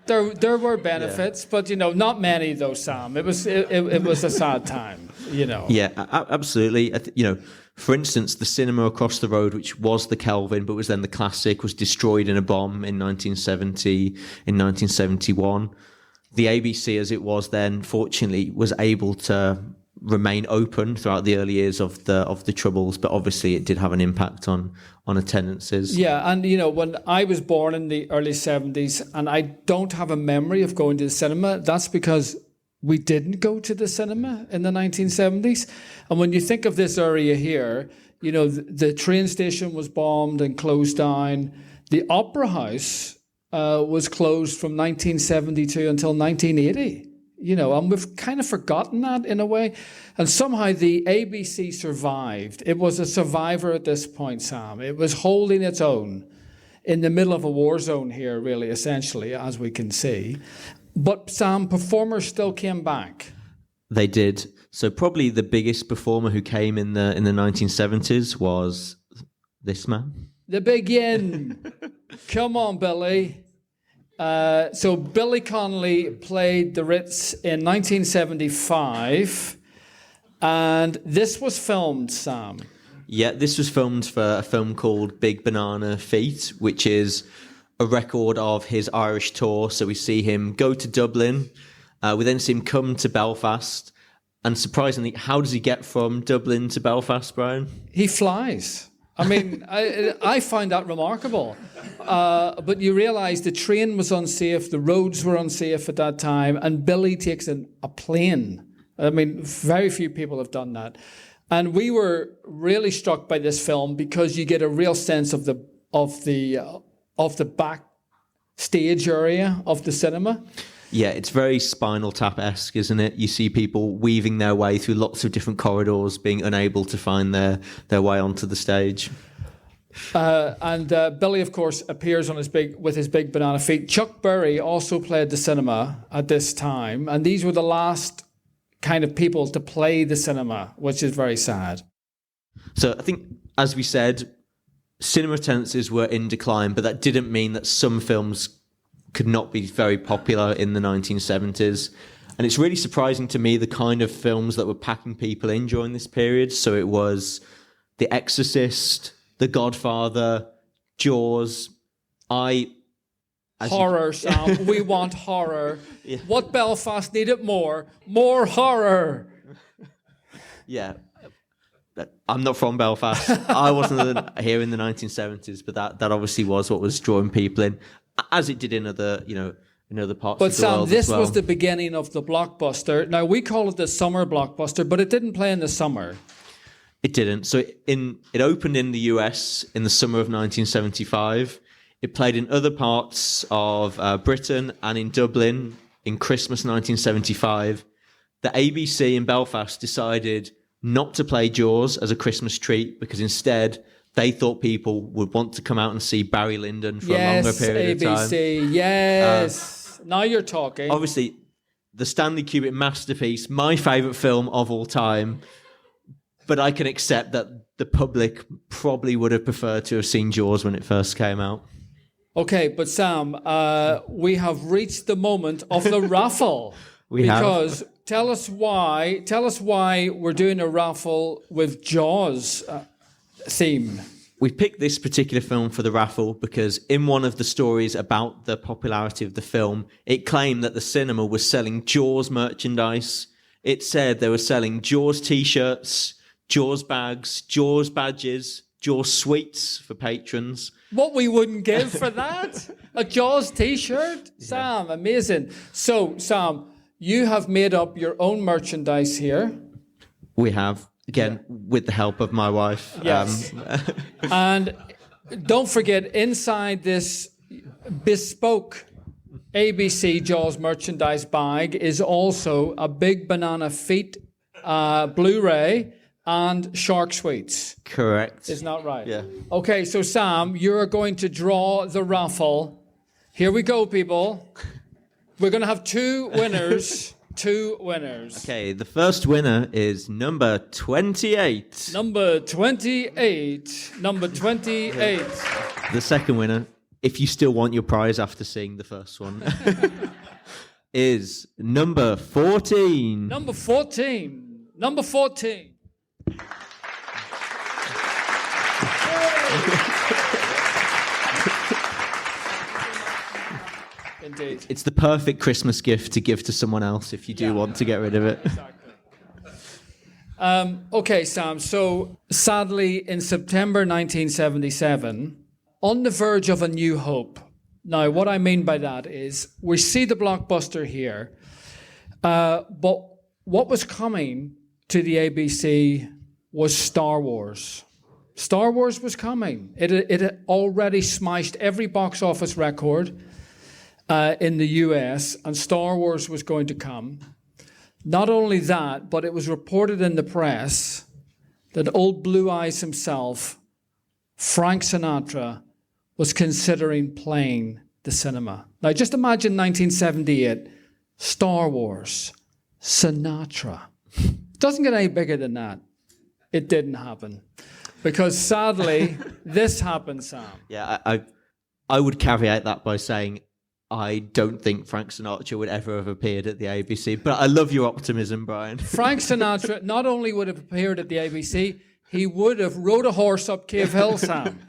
There were benefits, but, you know, not many though, Sam. It was a sad time, you know. Yeah, absolutely. You know, for instance, the cinema across the road, which was the Kelvin, but was then the Classic, was destroyed in a bomb in 1971. The ABC, as it was then, fortunately, was able to remain open throughout the early years of the Troubles, but obviously it did have an impact on attendances. Yeah, and you know, when I was born in the early 70s, and I don't have a memory of going to the cinema, that's because we didn't go to the cinema in the 1970s. And when you think of this area here, you know, the train station was bombed and closed down. The Opera House was closed from 1972 until 1980. You know, and we've kind of forgotten that in a way. And somehow the ABC survived. It was a survivor at this point, Sam. It was holding its own in the middle of a war zone here, really, essentially, as we can see. But, Sam, performers still came back. They did. So probably the biggest performer who came in the 1970s was this man. The Big Yin. Come on, Billy. So Billy Connolly played the Ritz in 1975, and this was filmed, Sam. Yeah, this was filmed for a film called Big Banana Feet, which is a record of his Irish tour. So we see him go to Dublin, we then see him come to Belfast, and surprisingly, how does he get from Dublin to Belfast, Brian? He flies. I mean, I find that remarkable. But you realise the train was unsafe, the roads were unsafe at that time, and Billy takes a plane. I mean, very few people have done that. And we were really struck by this film because you get a real sense of the backstage area of the cinema. Yeah, it's very Spinal Tap-esque, isn't it? You see people weaving their way through lots of different corridors, being unable to find their way onto the stage. And Billy, of course, appears with his big banana feet. Chuck Berry also played the cinema at this time, and these were the last kind of people to play the cinema, which is very sad. So I think, as we said, cinema attendances were in decline, but that didn't mean that some films could not be very popular in the 1970s. And it's really surprising to me the kind of films that were packing people in during this period. So it was The Exorcist, The Godfather, Jaws. Horror, Sam. We want horror. Yeah. What Belfast needed more horror. Yeah. I'm not from Belfast. I wasn't here in the 1970s, but that obviously was what was drawing people in, as it did in other, in other parts But of the Sam, world this as well. was the beginning of the blockbuster. Now, we call it the summer blockbuster, but it didn't play in the summer. It didn't. So it opened in the US in the summer of 1975. It played in other parts of Britain and in Dublin in Christmas 1975. The ABC in Belfast decided not to play Jaws as a Christmas treat because instead they thought people would want to come out and see Barry Lyndon for a longer period of time. ABC, yes. Now you're talking. Obviously, the Stanley Kubrick masterpiece, my favourite film of all time, but I can accept that the public probably would have preferred to have seen Jaws when it first came out. Okay, but Sam, we have reached the moment of the raffle. Because tell us why we're doing a raffle with Jaws theme. We picked this particular film for the raffle because in one of the stories about the popularity of the film, it claimed that the cinema was selling Jaws merchandise. It said they were selling Jaws t-shirts, Jaws bags, Jaws badges, Jaws sweets for patrons. What we wouldn't give for that? A Jaws t-shirt? Sam, amazing. So, Sam, you have made up your own merchandise here. We have, again, with the help of my wife. Yes. And don't forget, inside this bespoke ABC Jaws merchandise bag is also a Big Banana Feet Blu-ray and Shark Sweets. Correct. Isn't that right? Yeah. Okay, so Sam, you're going to draw the raffle. Here we go, people. We're going to have two winners. Two winners. Okay, the first winner is number 28. Number 28. Number 28. The second winner, if you still want your prize after seeing the first one, is number 14. Number 14. Number 14. Indeed. It's the perfect Christmas gift to give to someone else if you do want to get rid of it. Exactly. Okay, Sam. So, sadly, in September 1977, on the verge of a new hope. Now, what I mean by that is we see the blockbuster here, but what was coming to the ABC was Star Wars. Star Wars was coming. It had already smashed every box office record in the US, and Star Wars was going to come. Not only that, but it was reported in the press that old Blue Eyes himself, Frank Sinatra, was considering playing the cinema. Now just imagine 1978, Star Wars, Sinatra. Doesn't get any bigger than that. It didn't happen. Because sadly, this happened, Sam. Yeah, I would caveat that by saying I don't think Frank Sinatra would ever have appeared at the ABC, but I love your optimism, Brian. Frank Sinatra not only would have appeared at the ABC, he would have rode a horse up Cave Hill, Sam.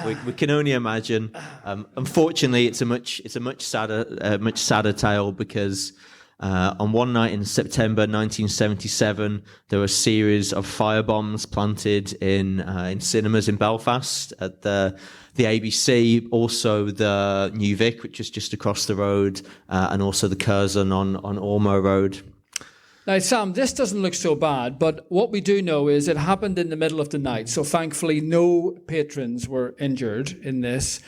We can only imagine. Unfortunately, it's a much sadder tale because on one night in September 1977, there were a series of firebombs planted in cinemas in Belfast at the ABC, also the New Vic, which is just across the road, and also the Curzon on Ormo Road. Now, Sam, this doesn't look so bad, but what we do know is it happened in the middle of the night, so thankfully no patrons were injured in this,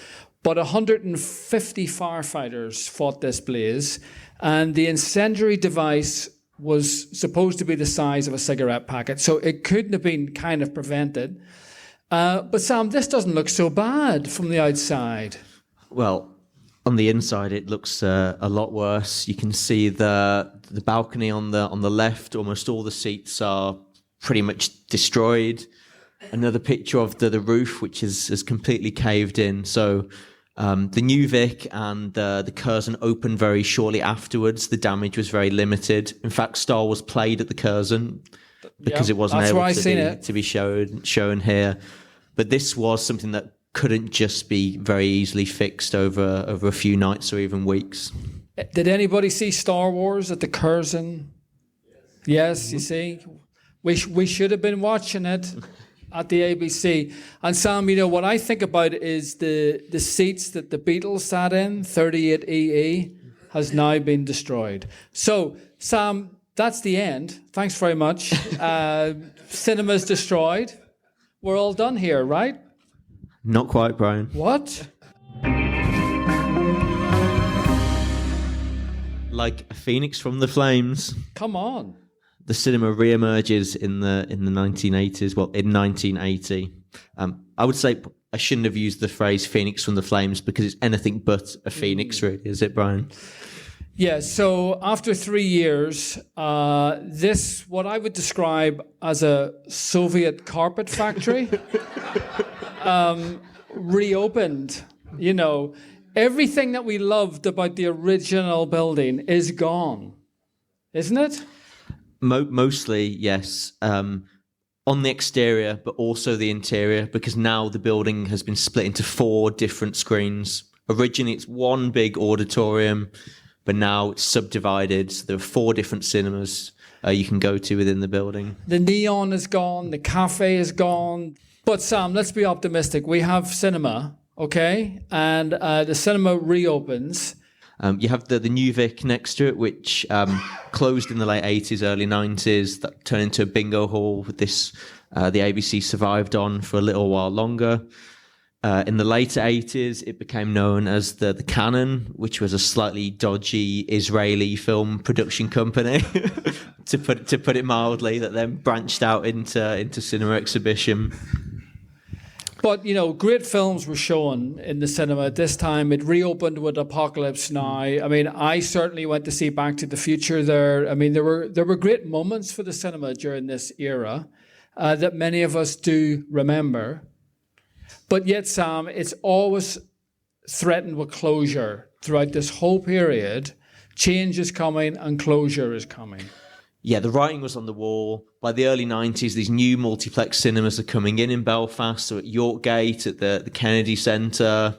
but 150 firefighters fought this blaze, and the incendiary device was supposed to be the size of a cigarette packet, so it couldn't have been kind of prevented. But Sam, this doesn't look so bad from the outside. Well, on the inside, it looks a lot worse. You can see the balcony on the left. Almost all the seats are pretty much destroyed. Another picture of the roof, which is completely caved in. So the New Vic and the Curzon opened very shortly afterwards. The damage was very limited. In fact, Star Wars played at the Curzon because it wasn't able to be shown here. But this was something that couldn't just be very easily fixed over a few nights or even weeks. Did anybody see Star Wars at the Curzon? Yes, you see. We should have been watching it at the ABC. And Sam, what I think about is the seats that the Beatles sat in, 38EE, has now been destroyed. So, Sam, that's the end. Thanks very much. Cinema's destroyed. We're all done here, right? Not quite, Brian. What? Like a phoenix from the flames, Come on. the cinema re-emerges in the 1980s. Well, in 1980, I would say I shouldn't have used the phrase "phoenix from the flames" because it's anything but a phoenix, really, is it, Brian? Yeah, so after 3 years, this, what I would describe as a Soviet carpet factory, reopened. Everything that we loved about the original building is gone, isn't it? Mostly, yes. On the exterior, but also the interior, because now the building has been split into 4 different screens. Originally, it's one big auditorium, but now it's subdivided. So there are 4 different cinemas you can go to within the building. The neon is gone, the cafe is gone. But Sam, let's be optimistic. We have cinema, okay? And the cinema reopens. You have the New Vic next to it, which closed in the late 80s, early 90s, that turned into a bingo hall with this. The ABC survived on for a little while longer. In the later 80s, it became known as the Canon, which was a slightly dodgy Israeli film production company, to put it mildly, that then branched out into cinema exhibition. But, great films were shown in the cinema at this time. It reopened with Apocalypse Now. I mean, I certainly went to see Back to the Future there. I mean, there were great moments for the cinema during this era that many of us do remember. But yet, Sam, it's always threatened with closure throughout this whole period. Change is coming and closure is coming. Yeah, the writing was on the wall. By the early 90s, these new multiplex cinemas are coming in Belfast, so at Yorkgate, at the Kennedy Centre.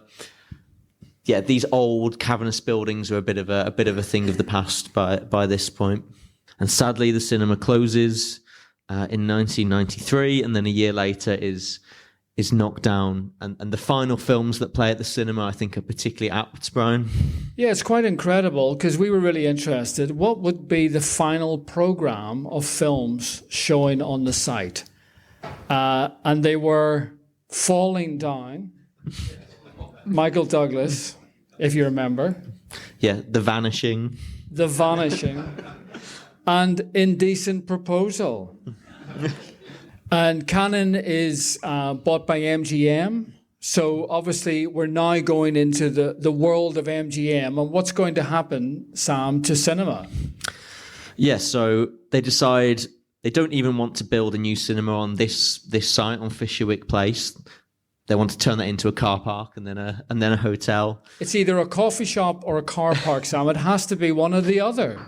Yeah, these old cavernous buildings are a bit of a thing of the past by this point. And sadly, the cinema closes in 1993, and then a year later is knocked down. And the final films that play at the cinema, I think, are particularly apt, Brian. Yeah, it's quite incredible because we were really interested. What would be the final program of films showing on the site? And they were Falling Down, Michael Douglas, if you remember. Yeah, The Vanishing. The Vanishing. And Indecent Proposal. And Canon is bought by MGM. So obviously we're now going into the world of MGM. And what's going to happen, Sam, to cinema? Yeah, so they decide they don't even want to build a new cinema on this site on Fisherwick Place. They want to turn that into a car park and then a hotel. It's either a coffee shop or a car park, Sam. It has to be one or the other.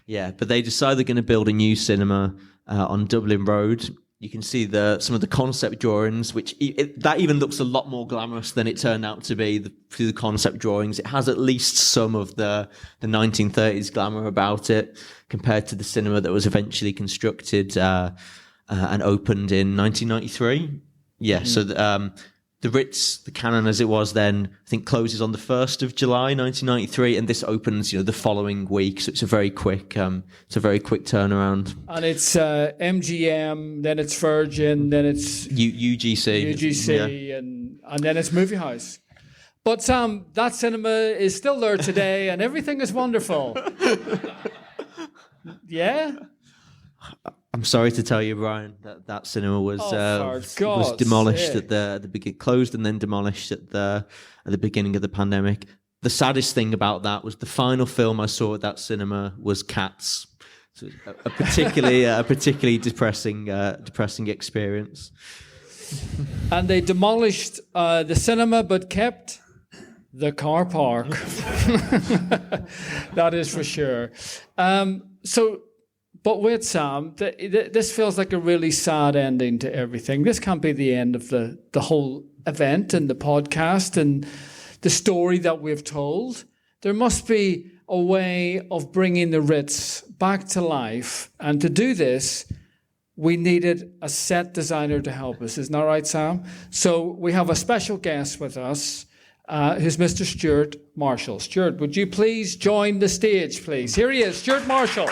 Yeah, but they decide they're going to build a new cinema on Dublin Road. You can see some of the concept drawings, which that even looks a lot more glamorous than it turned out to be through the concept drawings. It has at least some of the 1930s glamour about it compared to the cinema that was eventually constructed and opened in 1993. Yeah, so the Ritz, the Canon as it was then, I think closes on the 1st of July 1993, and this opens the following week. So it's a very quick turnaround. And it's MGM, then it's Virgin, then it's UGC, yeah. and then it's Movie House. But Sam, that cinema is still there today, and everything is wonderful. Yeah. I'm sorry to tell you, Brian, that cinema was demolished at the beginning, closed and then demolished at the beginning of the pandemic. The saddest thing about that was the final film I saw at that cinema was Cats. So a particularly depressing experience. And they demolished the cinema, but kept the car park. That is for sure. But wait, Sam, this feels like a really sad ending to everything. This can't be the end of the whole event and the podcast and the story that we've told. There must be a way of bringing the Ritz back to life. And to do this, we needed a set designer to help us. Isn't that right, Sam? So we have a special guest with us, who's Mr. Stuart Marshall. Stuart, would you please join the stage, please? Here he is, Stuart Marshall.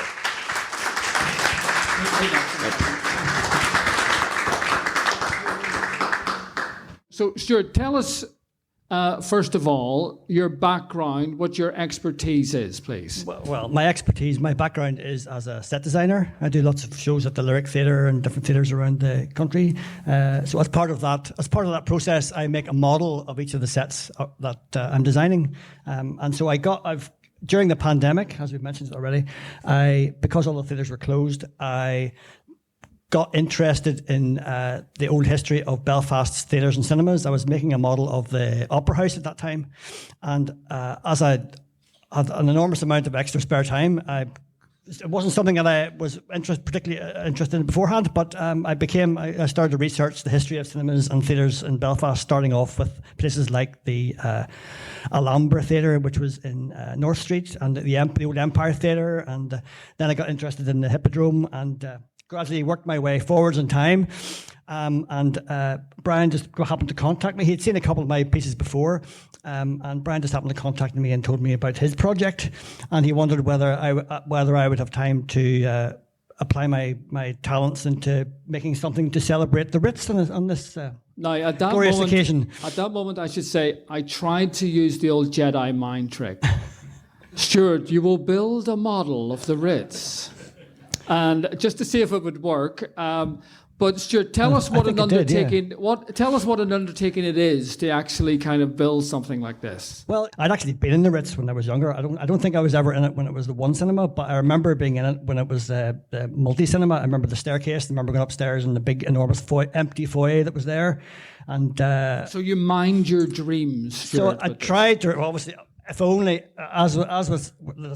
So, Stuart, tell us, first of all, your background, what your expertise is, please. Well, my background is as a set designer. I do lots of shows at the Lyric Theatre and different theatres around the country. So as part of that process, I make a model of each of the sets that I'm designing. And so during the pandemic, as we've mentioned already, because all the theatres were closed, I got interested in the old history of Belfast's theatres and cinemas. I was making a model of the Opera House at that time, and as I had an enormous amount of extra spare time, it wasn't something that I was particularly interested in beforehand, but I started to research the history of cinemas and theatres in Belfast, starting off with places like the Alhambra Theatre, which was in North Street, and the old Empire Theatre, and then I got interested in the Hippodrome, and gradually worked my way forwards in time. And Brian just happened to contact me. He'd seen a couple of my pieces before, and Brian just happened to contact me and told me about his project. And he wondered whether I would have time to apply my talents into making something to celebrate the Ritz on this glorious occasion. At that moment, I should say, I tried to use the old Jedi mind trick. Stuart, you will build a model of the Ritz. And just to see if it would work, but Stuart, tell us what an undertaking. Tell us what an undertaking it is to actually kind of build something like this. Well, I'd actually been in the Ritz when I was younger. I don't think I was ever in it when it was the one cinema, but I remember being in it when it was the multi-cinema. I remember the staircase. I remember going upstairs in the big, enormous empty foyer that was there. And so you mind your dreams. Stuart, so I tried to obviously. If only, as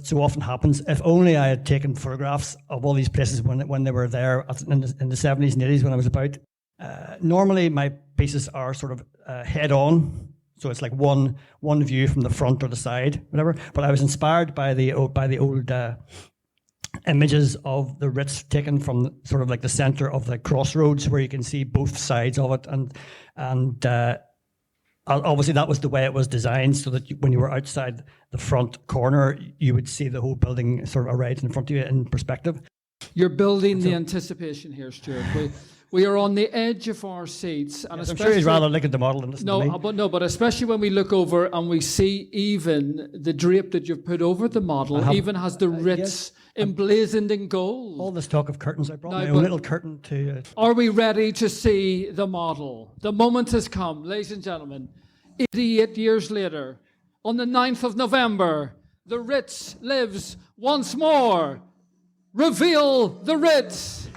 so often happens, if only I had taken photographs of all these places when they were there in the 70s and 80s when I was about. Normally, my pieces are sort of head on, so it's like one view from the front or the side, whatever. But I was inspired by the old images of the Ritz taken from sort of like the centre of the crossroads, where you can see both sides of it, and obviously, that was the way it was designed, so that when you were outside the front corner, you would see the whole building sort of right in front of you in perspective. You're building the anticipation here, Stuart. We are on the edge of our seats, and yes, I'm sure he'd rather look at the model than listen to me. But especially when we look over and we see even the drape that you've put over the model even has the Ritz emblazoned in gold. All this talk of curtains, I brought my own little curtain to. Are we ready to see the model? The moment has come, ladies and gentlemen. 88 years later, on the 9th of November, the Ritz lives once more. Reveal the Ritz.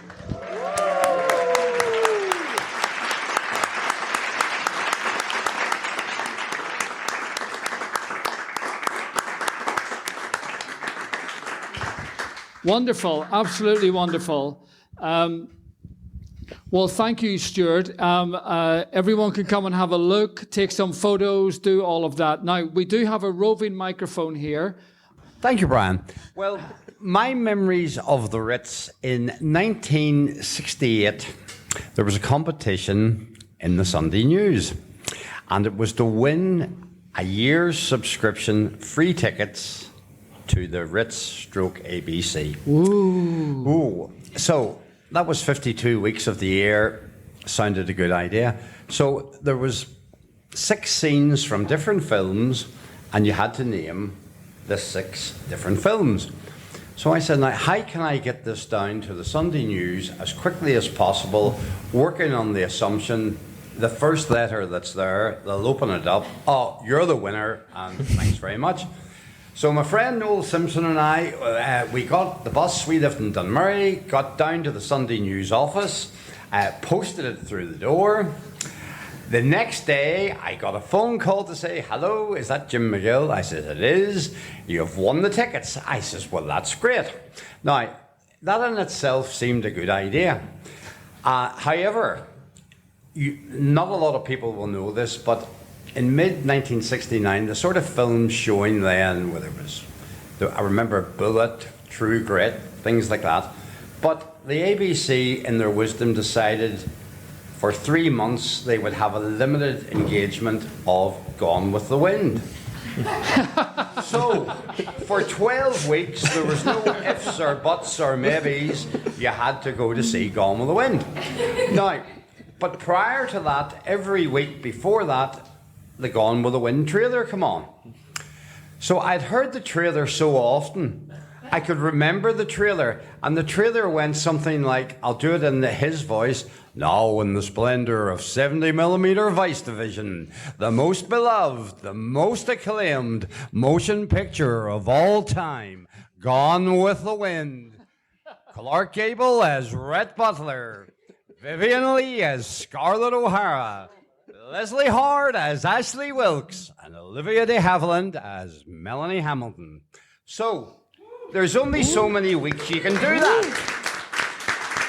Wonderful, absolutely wonderful. Well, thank you, Stuart. Everyone can come and have a look, take some photos, do all of that. Now, we do have a roving microphone here. Thank you, Brian. Well, my memories of the Ritz, in 1968, there was a competition in the Sunday News, and it was to win a year's subscription, free tickets to the Ritz/ABC. Ooh. So that was 52 weeks of the year. Sounded a good idea. So there was 6 scenes from different films, and you had to name the 6 different films. So I said, now, how can I get this down to the Sunday News as quickly as possible, working on the assumption the first letter that's there, they'll open it up. Oh, you're the winner, and thanks very much. So my friend Noel Simpson and I, we got the bus, we lived in Dunmurry, got down to the Sunday News office, posted it through the door. The next day, I got a phone call to say, hello, is that Jim McGill? I said, it is. You've won the tickets. I says, well, that's great. Now, that in itself seemed a good idea. However, not a lot of people will know this, but in mid-1969, the sort of films showing then, whether it was, I remember Bullet, True Grit, things like that, but the ABC, in their wisdom, decided for 3 months they would have a limited engagement of Gone with the Wind. So, for 12 weeks, there was no ifs or buts or maybes. You had to go to see Gone with the Wind. Now, but prior to that, every week before that, the Gone with the Wind trailer come on. So I'd heard the trailer so often, I could remember the trailer, and the trailer went something like, I'll do it in his voice, now in the splendour of 70mm Vice Division, the most beloved, the most acclaimed motion picture of all time, Gone with the Wind. Clark Gable as Rhett Butler, Vivian Lee as Scarlett O'Hara, Leslie Hard as Ashley Wilkes, and Olivia de Havilland as Melanie Hamilton. So, there's only so many weeks you can do that.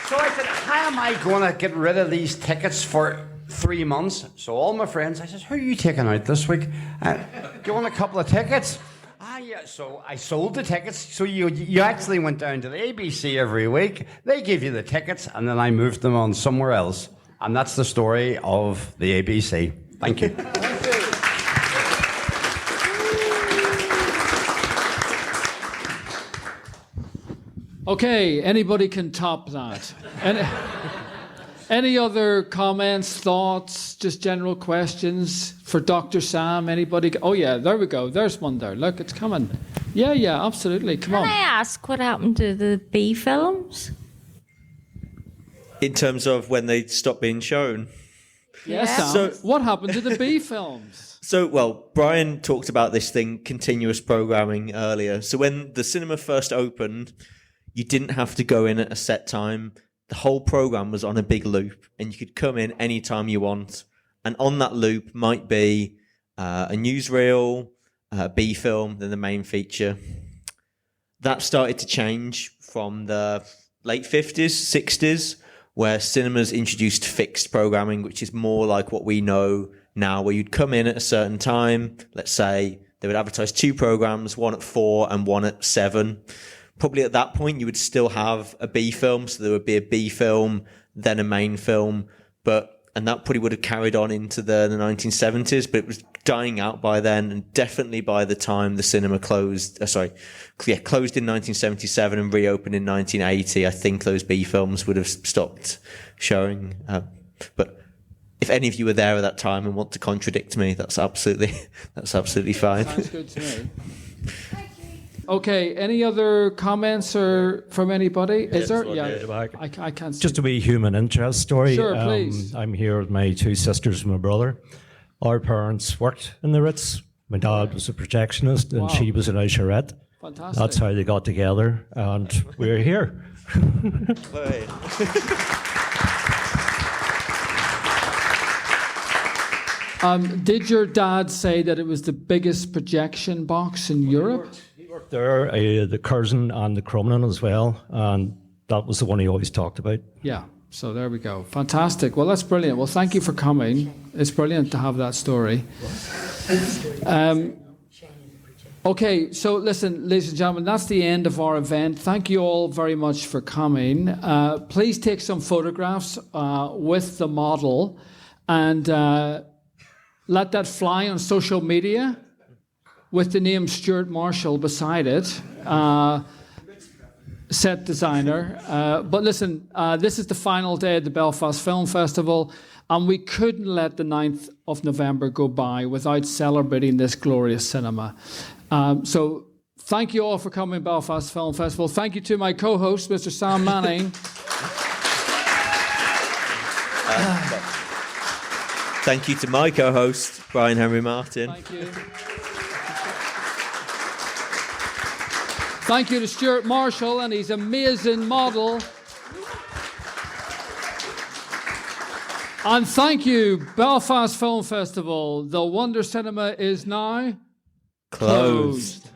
So I said, how am I going to get rid of these tickets for 3 months? So all my friends, I said, who are you taking out this week? Do you want a couple of tickets? Yeah, so I sold the tickets. So you actually went down to the ABC every week. They gave you the tickets, and then I moved them on somewhere else. And that's the story of the ABC. Thank you. Okay, anybody can top that. Any other comments, thoughts, just general questions for Dr. Sam? Anybody? Oh yeah, there we go. There's one there. Look, it's coming. Yeah, absolutely. Come on. Can I ask what happened to the B films? In terms of when they stopped being shown. Yes, Yeah. Sam. So, what happened to the B films? So, well, Brian talked about this thing, continuous programming, earlier. So when the cinema first opened, you didn't have to go in at a set time. The whole program was on a big loop, and you could come in anytime you want. And on that loop might be a newsreel, a B film, then the main feature. That started to change from the late 50s, 60s, where cinemas introduced fixed programming, which is more like what we know now, where you'd come in at a certain time. Let's say they would advertise 2 programs, one at 4 and one at 7. Probably at that point, you would still have a B film. So there would be a B film, then a main film. And that probably would have carried on into the 1970s, but it was dying out by then. And definitely by the time the cinema closed in 1977 and reopened in 1980, I think those B films would have stopped showing. But if any of you were there at that time and want to contradict me, that's absolutely fine. Sounds good to me. Okay, any other comments or from anybody? Is there? Yeah, I can't see. Just a wee human interest story. Sure, please. I'm here with my 2 sisters and my brother. Our parents worked in the Ritz. My dad was a projectionist and Wow. she was an usherette. Fantastic. That's how they got together, and we're here. Did your dad say that it was the biggest projection box in Europe? He worked there, the Curzon and the Crumlin as well, and that was the one he always talked about. Yeah, so there we go. Fantastic. Well, that's brilliant. Well, thank you for coming. It's brilliant to have that story. Okay, so listen, ladies and gentlemen, that's the end of our event. Thank you all very much for coming. Please take some photographs with the model and let that fly on social media with the name Stuart Marshall beside it, set designer. But listen, this is the final day of the Belfast Film Festival, and we couldn't let the 9th of November go by without celebrating this glorious cinema. So thank you all for coming to Belfast Film Festival. Thank you to my co-host, Mr. Sam Manning. Thank you to my co-host, Brian Henry Martin. Thank you. Thank you to Stuart Marshall and his amazing model. And thank you, Belfast Film Festival. The Wonder Cinema is now Closed.